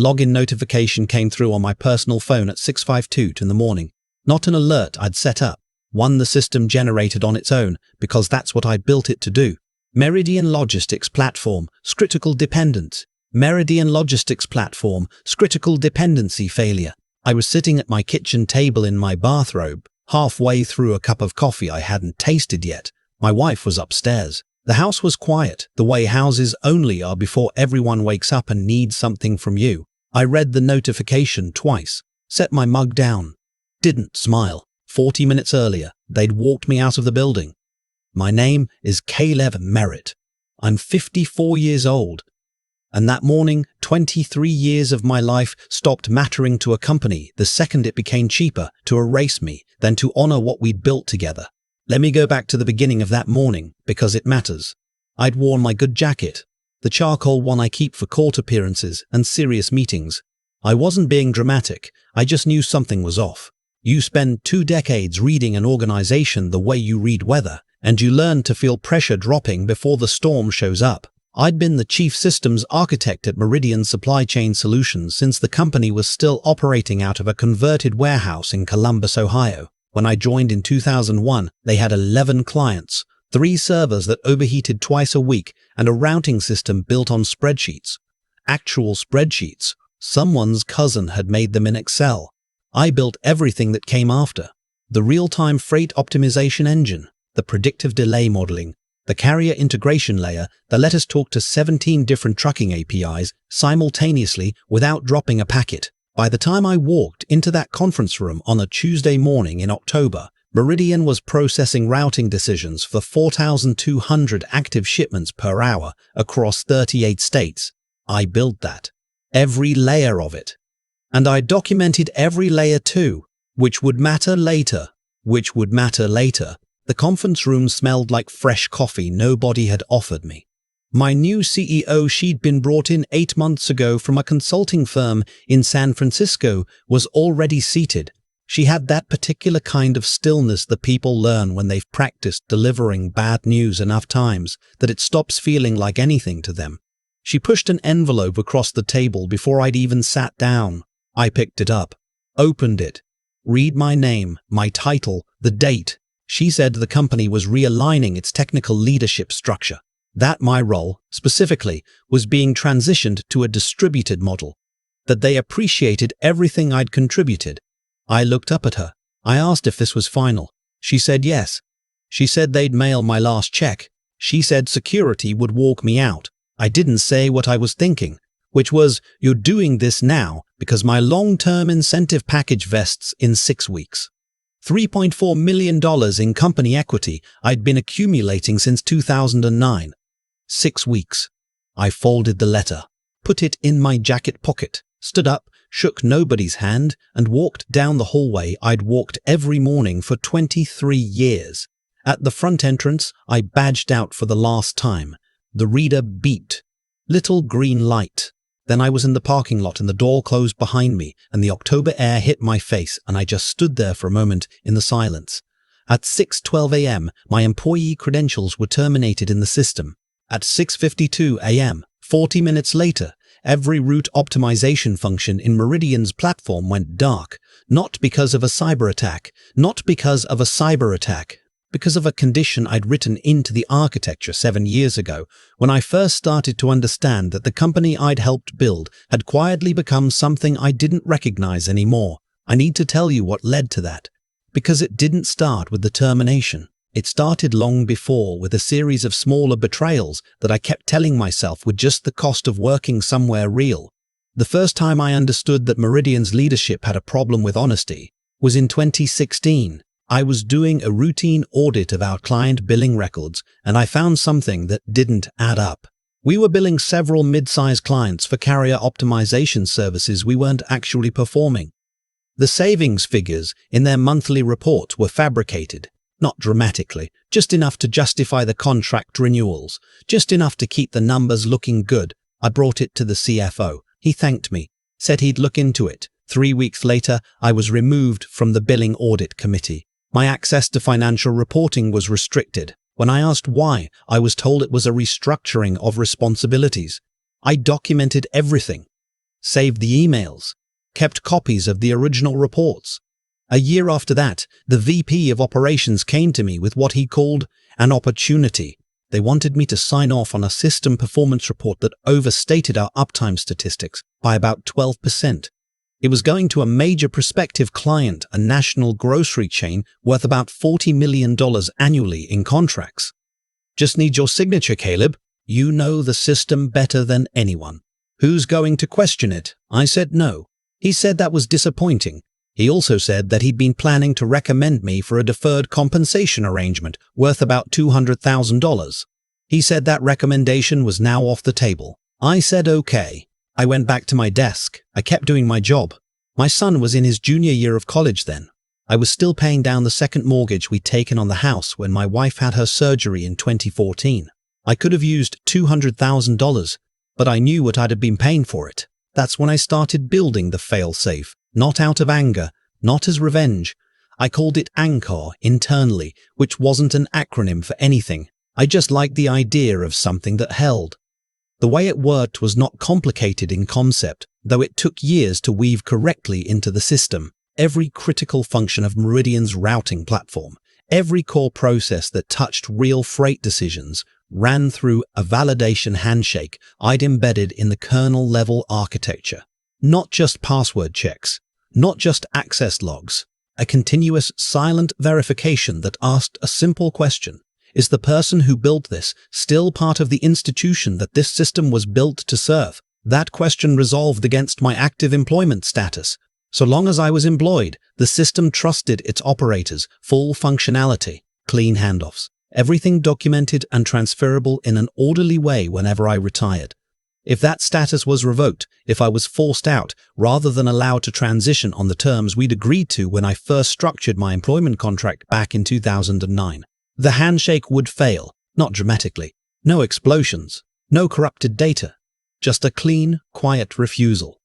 Login notification came through on my personal phone at 6:52 in the morning. Not an alert I'd set up, one the system generated on its own because that's what I'd built it to do. Meridian Logistics Platform, critical dependence. Meridian Logistics Platform, critical dependency failure. I was sitting at my kitchen table in my bathrobe, halfway through a cup of coffee I hadn't tasted yet. My wife was upstairs. The house was quiet, the way houses only are before everyone wakes up and needs something from you. I read the notification twice, set my mug down. Didn't smile. 40 minutes earlier, they'd walked me out of the building. My name is Caleb Merritt. I'm 54 years old. And that morning, 23 years of my life stopped mattering to a company the second it became cheaper to erase me than to honor what we'd built together. Let me go back to the beginning of that morning, because it matters. I'd worn my good jacket, the charcoal one I keep for court appearances and serious meetings. I wasn't being dramatic, I just knew something was off. You spend 2 decades reading an organization the way you read weather, and you learn to feel pressure dropping before the storm shows up. I'd been the chief systems architect at Meridian Supply Chain Solutions since the company was still operating out of a converted warehouse in Columbus, Ohio. When I joined in 2001, they had 11 clients, 3 servers that overheated twice a week, and a routing system built on spreadsheets. Actual spreadsheets. Someone's cousin had made them in Excel. I built everything that came after. The real-time freight optimization engine, the predictive delay modeling, the carrier integration layer that let us talk to 17 different trucking APIs simultaneously without dropping a packet. By the time I walked into that conference room on a Tuesday morning in October, Meridian was processing routing decisions for 4,200 active shipments per hour across 38 states. I built that. Every layer of it. And I documented every layer too, which would matter later. The conference room smelled like fresh coffee nobody had offered me. My new CEO, she'd been brought in 8 months ago from a consulting firm in San Francisco, was already seated. She had that particular kind of stillness that people learn when they've practiced delivering bad news enough times that it stops feeling like anything to them. She pushed an envelope across the table before I'd even sat down. I picked it up, opened it. Read my name, my title, the date. She said the company was realigning its technical leadership structure. That my role, specifically, was being transitioned to a distributed model. That they appreciated everything I'd contributed. I looked up at her. I asked if this was final. She said yes. She said they'd mail my last check. She said security would walk me out. I didn't say what I was thinking, which was, you're doing this now because my long-term incentive package vests in 6 weeks. $3.4 million in company equity I'd been accumulating since 2009. 6 weeks. I folded the letter, put it in my jacket pocket, stood up, shook nobody's hand, and walked down the hallway I'd walked every morning for 23 years. At the front entrance, I badged out for the last time. The reader beeped. Little green light. Then I was in the parking lot and the door closed behind me and the October air hit my face and I just stood there for a moment in the silence. At 6:12 a.m., my employee credentials were terminated in the system. At 6:52 a.m., 40 minutes later, every route optimization function in Meridian's platform went dark, not because of a cyber attack, because of a condition I'd written into the architecture 7 years ago when I first started to understand that the company I'd helped build had quietly become something I didn't recognize anymore. I need to tell you what led to that, because it didn't start with the termination. It started long before with a series of smaller betrayals that I kept telling myself were just the cost of working somewhere real. The first time I understood that Meridian's leadership had a problem with honesty was in 2016. I was doing a routine audit of our client billing records, and I found something that didn't add up. We were billing several mid-sized clients for carrier optimization services we weren't actually performing. The savings figures in their monthly reports were fabricated, not dramatically, just enough to justify the contract renewals, just enough to keep the numbers looking good. I brought it to the CFO. He thanked me, said he'd look into it. 3 weeks later, I was removed from the billing audit committee. My access to financial reporting was restricted. When I asked why, I was told it was a restructuring of responsibilities. I documented everything. saved the emails, kept copies of the original reports. A year after that, the VP of operations came to me with what he called an opportunity. They wanted me to sign off on a system performance report that overstated our uptime statistics by about 12%. It was going to a major prospective client, a national grocery chain worth about $40 million annually in contracts. Just need your signature, Caleb. You know the system better than anyone. Who's going to question it? I said no. He said that was disappointing. He also said that he'd been planning to recommend me for a deferred compensation arrangement worth about $200,000. He said that recommendation was now off the table. I said okay. I went back to my desk. I kept doing my job. My son was in his junior year of college then. I was still paying down the second mortgage we'd taken on the house when my wife had her surgery in 2014. I could have used $200,000, but I knew what I'd have been paying for it. That's when I started building the failsafe. Not out of anger, not as revenge. I called it Anchor internally, which wasn't an acronym for anything. I just liked the idea of something that held. The way it worked was not complicated in concept, though it took years to weave correctly into the system. Every critical function of Meridian's routing platform, every core process that touched real freight decisions, ran through a validation handshake I'd embedded in the kernel-level architecture. Not just password checks, not just access logs, a continuous silent verification that asked a simple question. Is the person who built this still part of the institution that this system was built to serve? That question resolved against my active employment status. So long as I was employed, the system trusted its operators, full functionality, clean handoffs, everything documented and transferable in an orderly way whenever I retired. If that status was revoked, if I was forced out rather than allowed to transition on the terms we'd agreed to when I first structured my employment contract back in 2009, the handshake would fail, not dramatically. No explosions, no corrupted data, just a clean, quiet refusal.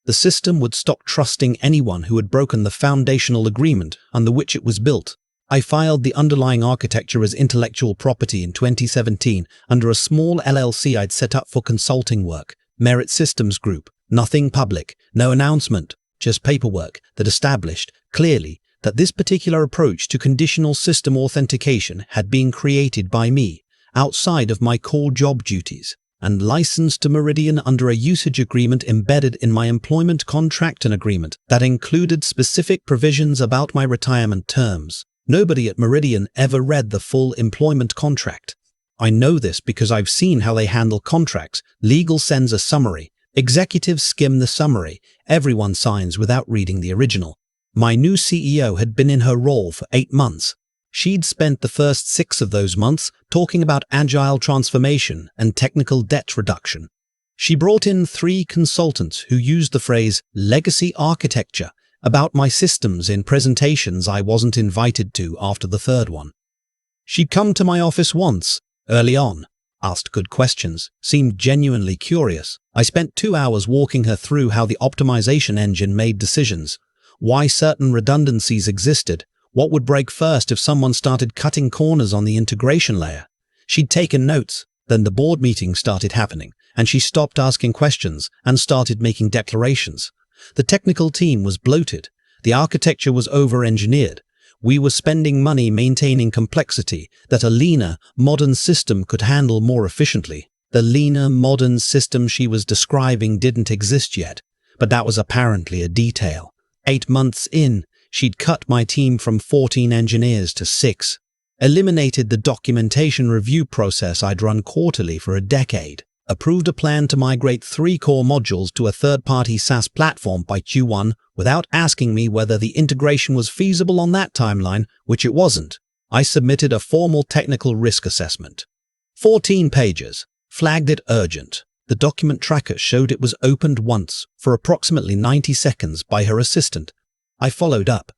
The system would stop trusting anyone who had broken the foundational agreement under which it was built. I filed the underlying architecture as intellectual property in 2017 under a small LLC I'd set up for consulting work, Merritt Systems Group. Nothing public, no announcement, just paperwork that established clearly that this particular approach to conditional system authentication had been created by me, outside of my core job duties, and licensed to Meridian under a usage agreement embedded in my employment contract and agreement that included specific provisions about my retirement terms. Nobody at Meridian ever read the full employment contract. I know this because I've seen how they handle contracts. Legal sends a summary. Executives skim the summary. Everyone signs without reading the original. My new CEO had been in her role for 8 months. She'd spent the first 6 of those months talking about agile transformation and technical debt reduction. She brought in 3 consultants who used the phrase legacy architecture about my systems in presentations I wasn't invited to after the 3rd one. She'd come to my office once, early on, asked good questions, seemed genuinely curious. I spent 2 hours walking her through how the optimization engine made decisions, why certain redundancies existed, what would break first if someone started cutting corners on the integration layer. She'd taken notes, then the board meeting started happening, and she stopped asking questions and started making declarations. The technical team was bloated. The architecture was over-engineered. We were spending money maintaining complexity that a leaner, modern system could handle more efficiently. The leaner, modern system she was describing didn't exist yet, but that was apparently a detail. 8 months in, she'd cut my team from 14 engineers to 6, eliminated the documentation review process I'd run quarterly for a decade, approved a plan to migrate 3 core modules to a third-party SaaS platform by Q1 without asking me whether the integration was feasible on that timeline, which it wasn't. I submitted a formal technical risk assessment. 14 pages, flagged it urgent. The document tracker showed it was opened once for approximately 90 seconds by her assistant. I followed up.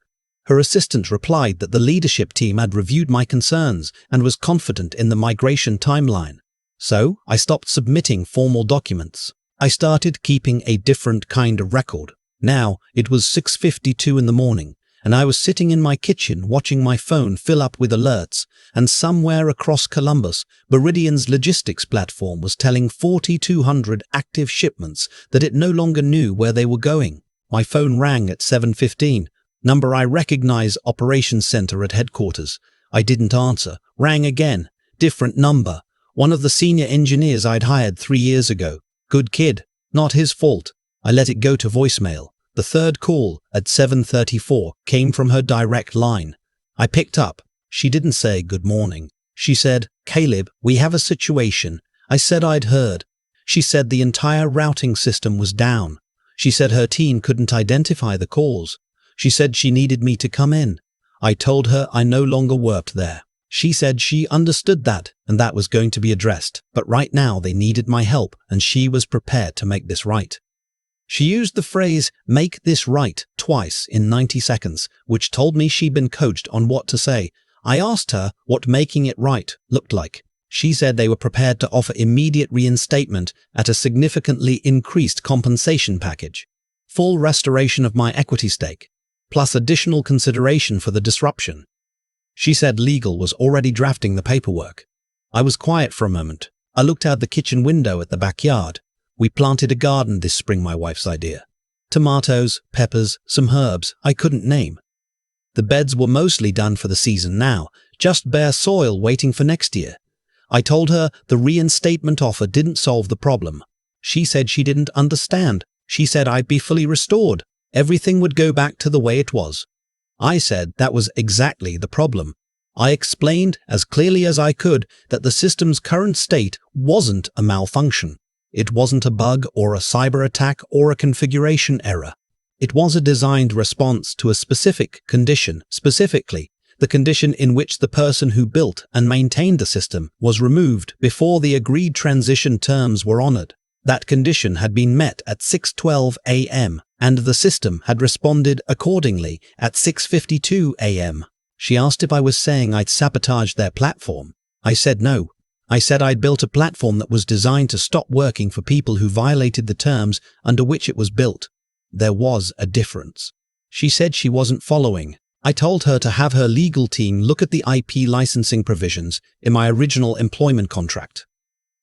Her assistant replied that the leadership team had reviewed my concerns and was confident in the migration timeline. So, I stopped submitting formal documents. I started keeping a different kind of record. Now, it was 6:52 in the morning, and I was sitting in my kitchen watching my phone fill up with alerts, and somewhere across Columbus, Meridian's logistics platform was telling 4,200 active shipments that it no longer knew where they were going. My phone rang at 7:15. Number I recognize, operations center at headquarters. I didn't answer. Rang again. Different number. One of the senior engineers I'd hired 3 years ago. Good kid. Not his fault. I let it go to voicemail. The third call, at 7:34, came from her direct line. I picked up. She didn't say good morning. She said, "Caleb, we have a situation." I said I'd heard. She said the entire routing system was down. She said her team couldn't identify the calls. She said she needed me to come in. I told her I no longer worked there. She said she understood that, and that was going to be addressed, but right now they needed my help, and she was prepared to make this right. She used the phrase, "make this right," twice in 90 seconds, which told me she'd been coached on what to say. I asked her what making it right looked like. She said they were prepared to offer immediate reinstatement at a significantly increased compensation package, full restoration of my equity stake, plus additional consideration for the disruption. She said legal was already drafting the paperwork. I was quiet for a moment. I looked out the kitchen window at the backyard. We planted a garden this spring, my wife's idea. Tomatoes, peppers, some herbs I couldn't name. The beds were mostly done for the season now, just bare soil waiting for next year. I told her the reinstatement offer didn't solve the problem. She said she didn't understand. She said I'd be fully restored. Everything would go back to the way it was. I said that was exactly the problem. I explained as clearly as I could that the system's current state wasn't a malfunction. It wasn't a bug or a cyber attack or a configuration error. It was a designed response to a specific condition, specifically the condition in which the person who built and maintained the system was removed before the agreed transition terms were honored. That condition had been met at 6:12 a.m., and the system had responded accordingly at 6:52 a.m. She asked if I was saying I'd sabotaged their platform. I said no. I said I'd built a platform that was designed to stop working for people who violated the terms under which it was built. There was a difference. She said she wasn't following. I told her to have her legal team look at the IP licensing provisions in my original employment contract,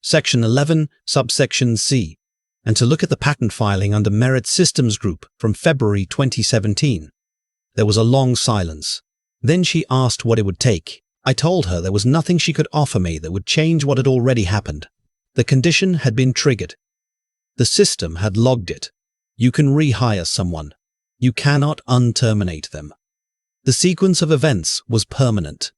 Section 11, subsection C, and to look at the patent filing under Merritt Systems Group from February 2017. There was a long silence. Then she asked what it would take. I told her there was nothing she could offer me that would change what had already happened. The condition had been triggered. The system had logged it. You can rehire someone. You cannot unterminate them. The sequence of events was permanent.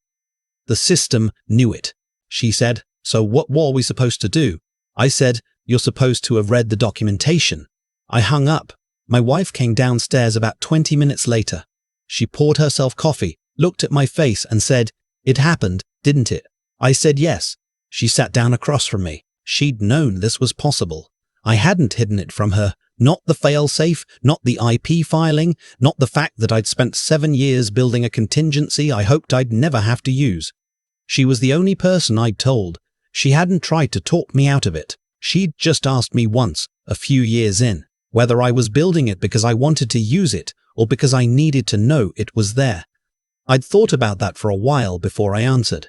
The system knew it. She said, "So what were we supposed to do?" I said, "You're supposed to have read the documentation." I hung up. My wife came downstairs about 20 minutes later. She poured herself coffee, looked at my face and said, "It happened, didn't it?" I said yes. She sat down across from me. She'd known this was possible. I hadn't hidden it from her. Not the failsafe, not the IP filing, not the fact that I'd spent 7 years building a contingency I hoped I'd never have to use. She was the only person I'd told. She hadn't tried to talk me out of it. She'd just asked me once, a few years in, whether I was building it because I wanted to use it or because I needed to know it was there. I'd thought about that for a while before I answered.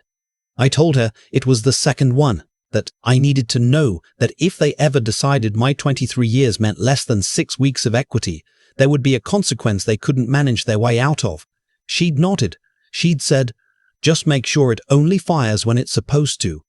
I told her it was the second one, that I needed to know that if they ever decided my 23 years meant less than 6 weeks of equity, there would be a consequence they couldn't manage their way out of. She'd nodded. She'd said, "Just make sure it only fires when it's supposed to."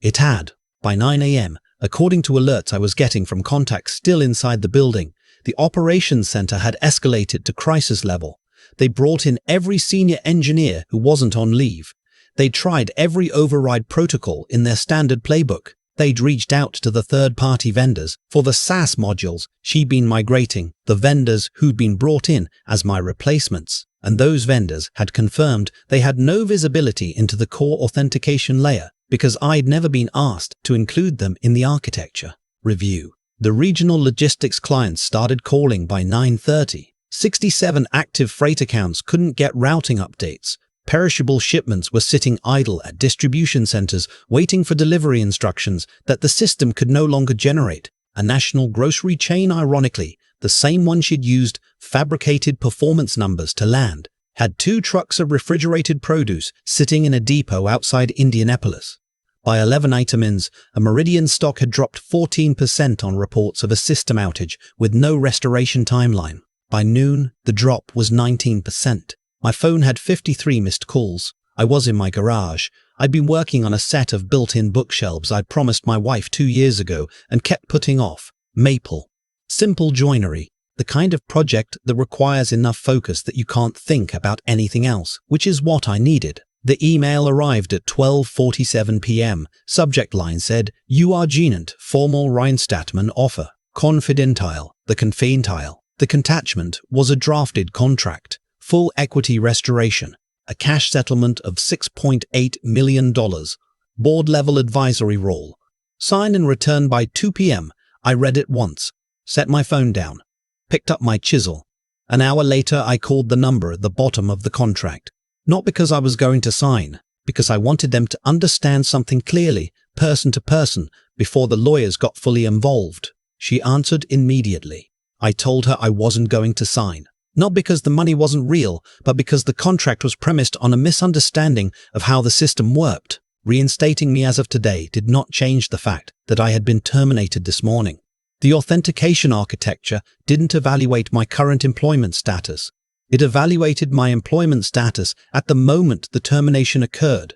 It had. By 9 a.m., according to alerts I was getting from contacts still inside the building, the operations center had escalated to crisis level. They brought in every senior engineer who wasn't on leave. They tried every override protocol in their standard playbook. They'd reached out to the third-party vendors for the SaaS modules she'd been migrating, the vendors who'd been brought in as my replacements, and those vendors had confirmed they had no visibility into the core authentication layer because I'd never been asked to include them in the architecture review. The regional logistics clients started calling by 9:30. 67 active freight accounts couldn't get routing updates. Perishable shipments were sitting idle at distribution centers waiting for delivery instructions that the system could no longer generate. A national grocery chain, ironically, the same one she'd used, fabricated performance numbers to land. had 2 trucks of refrigerated produce sitting in a depot outside Indianapolis. By 11 a.m, a Meridian stock had dropped 14% on reports of a system outage with no restoration timeline. By noon, the drop was 19%. My phone had 53 missed calls. I was in my garage. I'd been working on a set of built-in bookshelves I'd promised my wife 2 years ago and kept putting off. Maple. Simple joinery. The kind of project that requires enough focus that you can't think about anything else, which is what I needed. The email arrived at 12:47 p.m. Subject line said, "You are Genant, formal Reinstatman offer. Confidentile." The confidentile. The contachment was a drafted contract. Full equity restoration. A cash settlement of $6.8 million. Board-level advisory role. Sign and return by 2 p.m. I read it once. Set my phone down. Picked up my chisel. An hour later, I called the number at the bottom of the contract. Not because I was going to sign, because I wanted them to understand something clearly, person to person, before the lawyers got fully involved. She answered immediately. I told her I wasn't going to sign. Not because the money wasn't real, but because the contract was premised on a misunderstanding of how the system worked. Reinstating me as of today did not change the fact that I had been terminated this morning. The authentication architecture didn't evaluate my current employment status. It evaluated my employment status at the moment the termination occurred.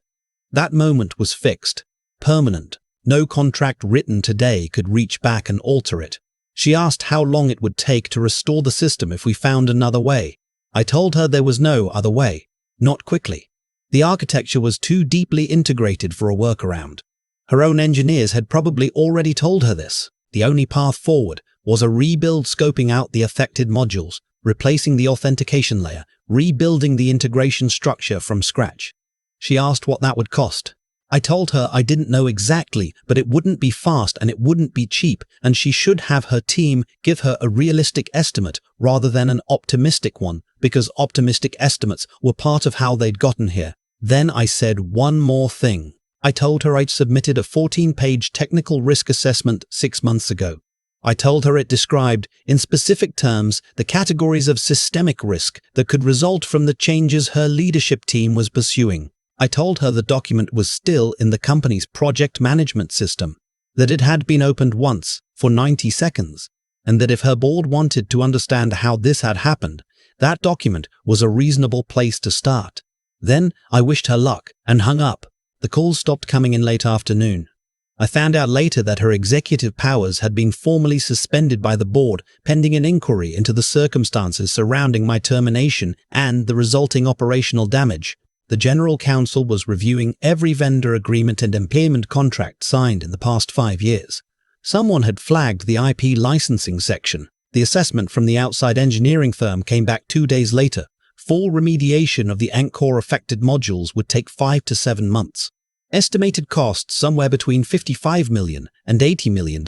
That moment was fixed, permanent. No contract written today could reach back and alter it. She asked how long it would take to restore the system if we found another way. I told her there was no other way. Not quickly. The architecture was too deeply integrated for a workaround. Her own engineers had probably already told her this. The only path forward was a rebuild, scoping out the affected modules, replacing the authentication layer, rebuilding the integration structure from scratch. She asked what that would cost. I told her I didn't know exactly, but it wouldn't be fast and it wouldn't be cheap, and she should have her team give her a realistic estimate rather than an optimistic one, because optimistic estimates were part of how they'd gotten here. Then I said one more thing. I told her I'd submitted a 14-page technical risk assessment 6 months ago. I told her it described, in specific terms, the categories of systemic risk that could result from the changes her leadership team was pursuing. I told her the document was still in the company's project management system, that it had been opened once, for 90 seconds, and that if her board wanted to understand how this had happened, that document was a reasonable place to start. Then I wished her luck and hung up. The calls stopped coming in late afternoon. I found out later that her executive powers had been formally suspended by the board pending an inquiry into the circumstances surrounding my termination and the resulting operational damage. The General Counsel was reviewing every vendor agreement and employment contract signed in the past 5 years. Someone had flagged the IP licensing section. The assessment from the outside engineering firm came back 2 days later. Full remediation of the Anchor affected modules would take 5 to 7 months. Estimated costs somewhere between $55 million and $80 million,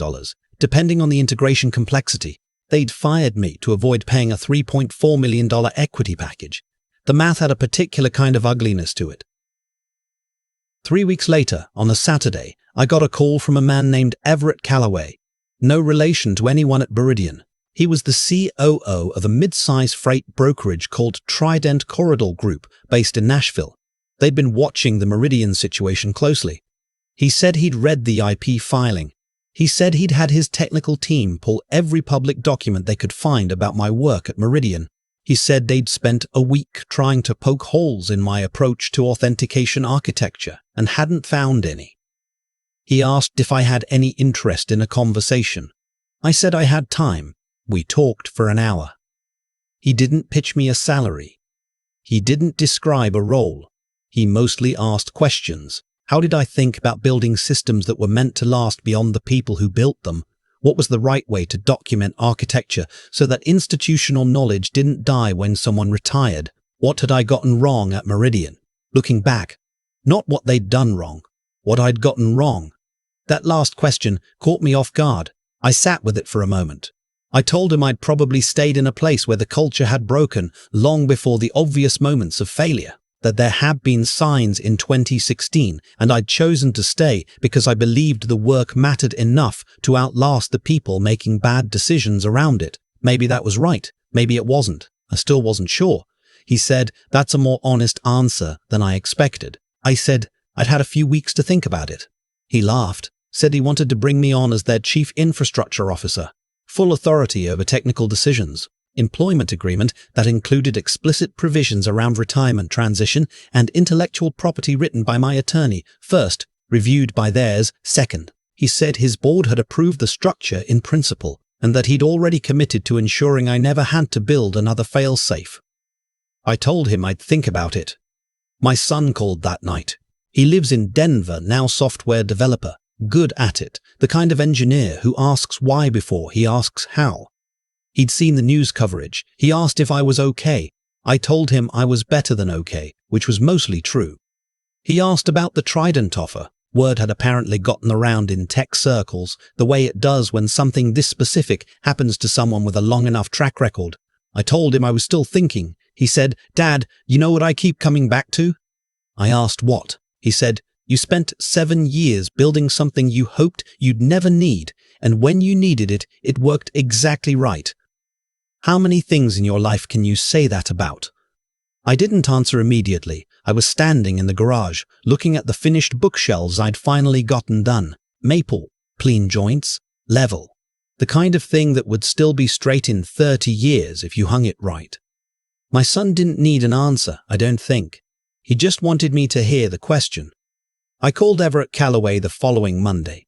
depending on the integration complexity. They'd fired me to avoid paying a $3.4 million equity package. The math had a particular kind of ugliness to it. 3 weeks later, on a Saturday, I got a call from a man named Everett Callaway. No relation to anyone at Meridian. He was the COO of a mid-size freight brokerage called Trident Corridor Group, based in Nashville. They'd been watching the Meridian situation closely. He said he'd read the IP filing. He said he'd had his technical team pull every public document they could find about my work at Meridian. He said they'd spent a week trying to poke holes in my approach to authentication architecture and hadn't found any. He asked if I had any interest in a conversation. I said I had time. We talked for an hour. He didn't pitch me a salary. He didn't describe a role. He mostly asked questions. How did I think about building systems that were meant to last beyond the people who built them? What was the right way to document architecture so that institutional knowledge didn't die when someone retired? What had I gotten wrong at Meridian? Looking back, not what they'd done wrong, what I'd gotten wrong. That last question caught me off guard. I sat with it for a moment. I told him I'd probably stayed in a place where the culture had broken long before the obvious moments of failure, that there had been signs in 2016, and I'd chosen to stay because I believed the work mattered enough to outlast the people making bad decisions around it. Maybe that was right, maybe it wasn't. I still wasn't sure. He said, "That's a more honest answer than I expected." I said, "I'd had a few weeks to think about it." He laughed, said he wanted to bring me on as their chief infrastructure officer, full authority over technical decisions, employment agreement that included explicit provisions around retirement transition and intellectual property written by my attorney, first, reviewed by theirs, second. He said his board had approved the structure in principle, and that he'd already committed to ensuring I never had to build another failsafe. I told him I'd think about it. My son called that night. He lives in Denver, now software developer, good at it, the kind of engineer who asks why before he asks how. He'd seen the news coverage. He asked if I was okay. I told him I was better than okay, which was mostly true. He asked about the Trident offer. Word had apparently gotten around in tech circles, the way it does when something this specific happens to someone with a long enough track record. I told him I was still thinking. He said, "Dad, you know what I keep coming back to?" I asked what. He said, "You spent 7 years building something you hoped you'd never need, and when you needed it, it worked exactly right." How many things in your life can you say that about? I didn't answer immediately. I was standing in the garage, looking at the finished bookshelves I'd finally gotten done. Maple, clean joints, level. The kind of thing that would still be straight in 30 years if you hung it right. My son didn't need an answer, I don't think. He just wanted me to hear the question. I called Everett Calloway the following Monday.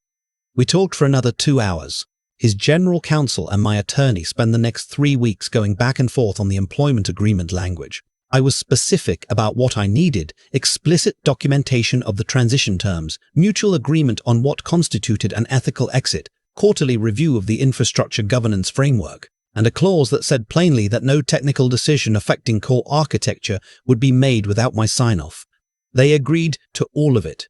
We talked for another 2 hours. His general counsel and my attorney spent the next 3 weeks going back and forth on the employment agreement language. I was specific about what I needed, explicit documentation of the transition terms, mutual agreement on what constituted an ethical exit, quarterly review of the infrastructure governance framework, and a clause that said plainly that no technical decision affecting core architecture would be made without my sign-off. They agreed to all of it.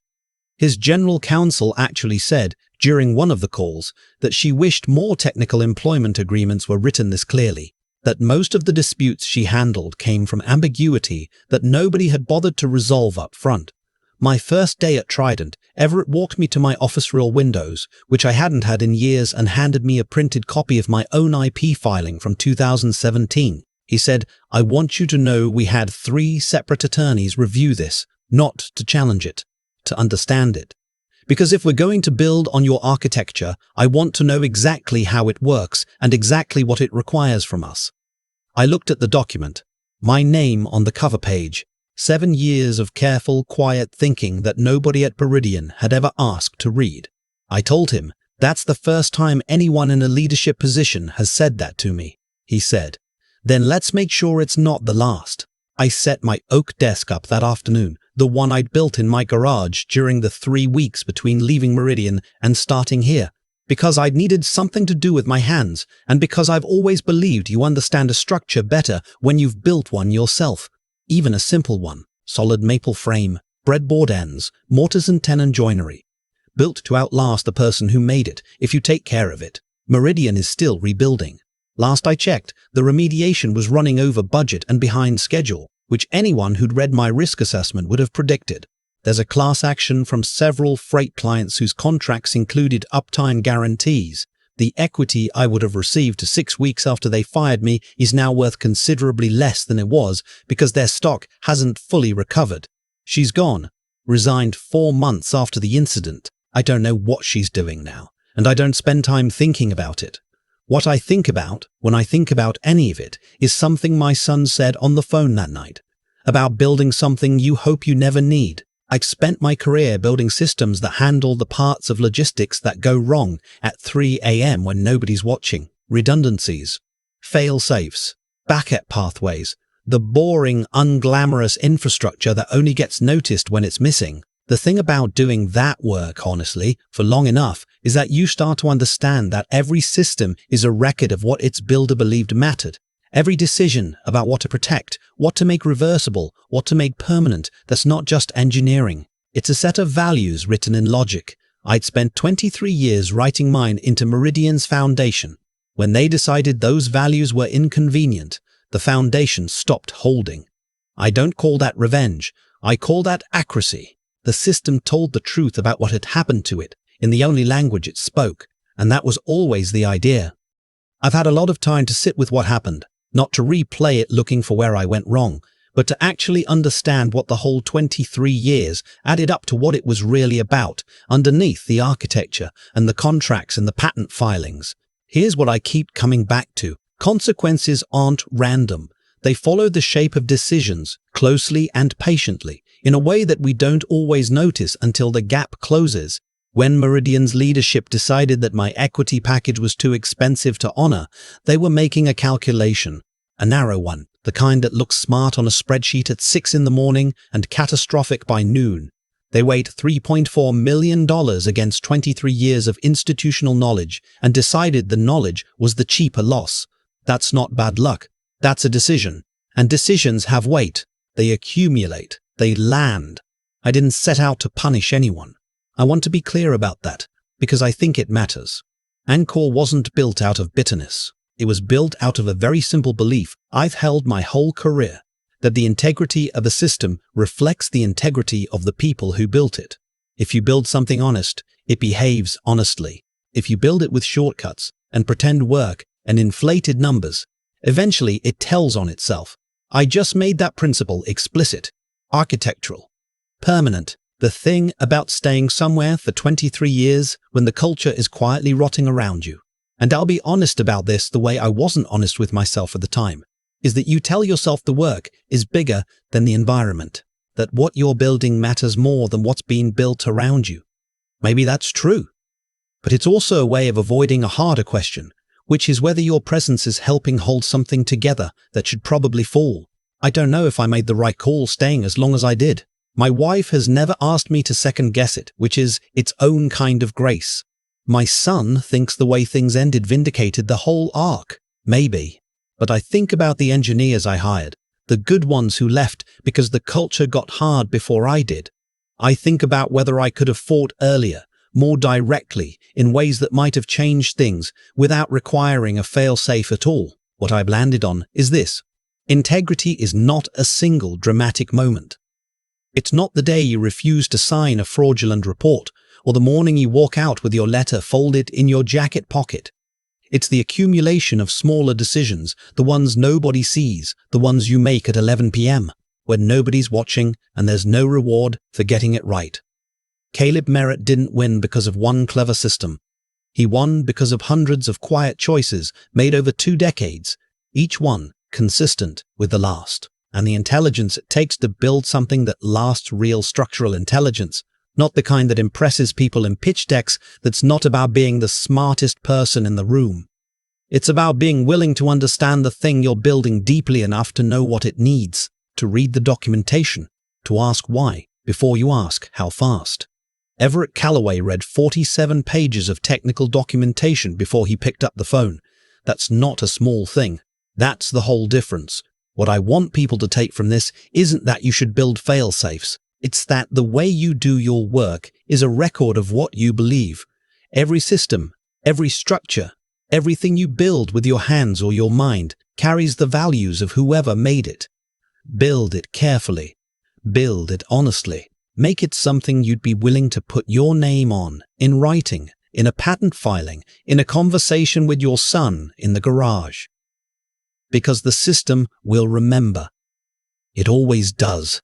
His general counsel actually said, during one of the calls, that she wished more technical employment agreements were written this clearly, that most of the disputes she handled came from ambiguity that nobody had bothered to resolve up front. My first day at Trident, Everett walked me to my office real windows, which I hadn't had in years, and handed me a printed copy of my own IP filing from 2017. He said, "I want you to know we had 3 separate attorneys review this, not to challenge it, to understand it. Because if we're going to build on your architecture, I want to know exactly how it works and exactly what it requires from us." I looked at the document. My name on the cover page. 7 years of careful, quiet thinking that nobody at Meridian had ever asked to read. I told him, "That's the first time anyone in a leadership position has said that to me." He said, "Then let's make sure it's not the last." I set my oak desk up that afternoon, the one I'd built in my garage during the 3 weeks between leaving Meridian and starting here, because I'd needed something to do with my hands, and because I've always believed you understand a structure better when you've built one yourself, even a simple one, solid maple frame, breadboard ends, mortars and tenon joinery. Built to outlast the person who made it, if you take care of it. Meridian is still rebuilding. Last I checked, the remediation was running over budget and behind schedule, which anyone who'd read my risk assessment would have predicted. There's a class action from several freight clients whose contracts included uptime guarantees. The equity I would have received 6 weeks after they fired me is now worth considerably less than it was because their stock hasn't fully recovered. She's gone, resigned 4 months after the incident. I don't know what she's doing now, and I don't spend time thinking about it. What I think about, when I think about any of it, is something my son said on the phone that night, about building something you hope you never need. I've spent my career building systems that handle the parts of logistics that go wrong at 3 a.m. when nobody's watching. Redundancies, fail-safes, backup pathways, the boring, unglamorous infrastructure that only gets noticed when it's missing. The thing about doing that work, honestly, for long enough, is that you start to understand that every system is a record of what its builder believed mattered. Every decision about what to protect, what to make reversible, what to make permanent, that's not just engineering. It's a set of values written in logic. I'd spent 23 years writing mine into Meridian's foundation. When they decided those values were inconvenient, the foundation stopped holding. I don't call that revenge. I call that accuracy. The system told the truth about what had happened to it in the only language it spoke, and that was always the idea. I've had a lot of time to sit with what happened, not to replay it looking for where I went wrong, but to actually understand what the whole 23 years added up to, what it was really about, underneath the architecture and the contracts and the patent filings. Here's what I keep coming back to. Consequences aren't random. They follow the shape of decisions, closely and patiently, in a way that we don't always notice until the gap closes. When Meridian's leadership decided that my equity package was too expensive to honor, they were making a calculation, a narrow one, the kind that looks smart on a spreadsheet at 6 in the morning and catastrophic by noon. They weighed $3.4 million against 23 years of institutional knowledge and decided the knowledge was the cheaper loss. That's not bad luck. That's a decision. And decisions have weight. They accumulate. They land. I didn't set out to punish anyone. I want to be clear about that, because I think it matters. Anchor wasn't built out of bitterness. It was built out of a very simple belief I've held my whole career, that the integrity of a system reflects the integrity of the people who built it. If you build something honest, it behaves honestly. If you build it with shortcuts and pretend work and inflated numbers, eventually it tells on itself. I just made that principle explicit, architectural, permanent. The thing about staying somewhere for 23 years when the culture is quietly rotting around you, and I'll be honest about this the way I wasn't honest with myself at the time, is that you tell yourself the work is bigger than the environment, that what you're building matters more than what's being built around you. Maybe that's true, but it's also a way of avoiding a harder question, which is whether your presence is helping hold something together that should probably fall. I don't know if I made the right call staying as long as I did. My wife has never asked me to second guess it, which is its own kind of grace. My son thinks the way things ended vindicated the whole arc. Maybe. But I think about the engineers I hired, the good ones who left because the culture got hard before I did. I think about whether I could have fought earlier, more directly, in ways that might have changed things without requiring a failsafe at all. What I've landed on is this. Integrity is not a single dramatic moment. It's not the day you refuse to sign a fraudulent report, or the morning you walk out with your letter folded in your jacket pocket. It's the accumulation of smaller decisions, the ones nobody sees, the ones you make at 11 p.m., when nobody's watching and there's no reward for getting it right. Caleb Merritt didn't win because of one clever system. He won because of hundreds of quiet choices made over 2 decades, each one consistent with the last. And the intelligence it takes to build something that lasts, real structural intelligence, not the kind that impresses people in pitch decks, that's not about being the smartest person in the room. It's about being willing to understand the thing you're building deeply enough to know what it needs, to read the documentation, to ask why before you ask how fast. Everett Callaway read 47 pages of technical documentation before he picked up the phone. That's not a small thing. That's the whole difference. What I want people to take from this isn't that you should build fail-safes. It's that the way you do your work is a record of what you believe. Every system, every structure, everything you build with your hands or your mind carries the values of whoever made it. Build it carefully. Build it honestly. Make it something you'd be willing to put your name on, in writing, in a patent filing, in a conversation with your son in the garage. Because the system will remember. It always does.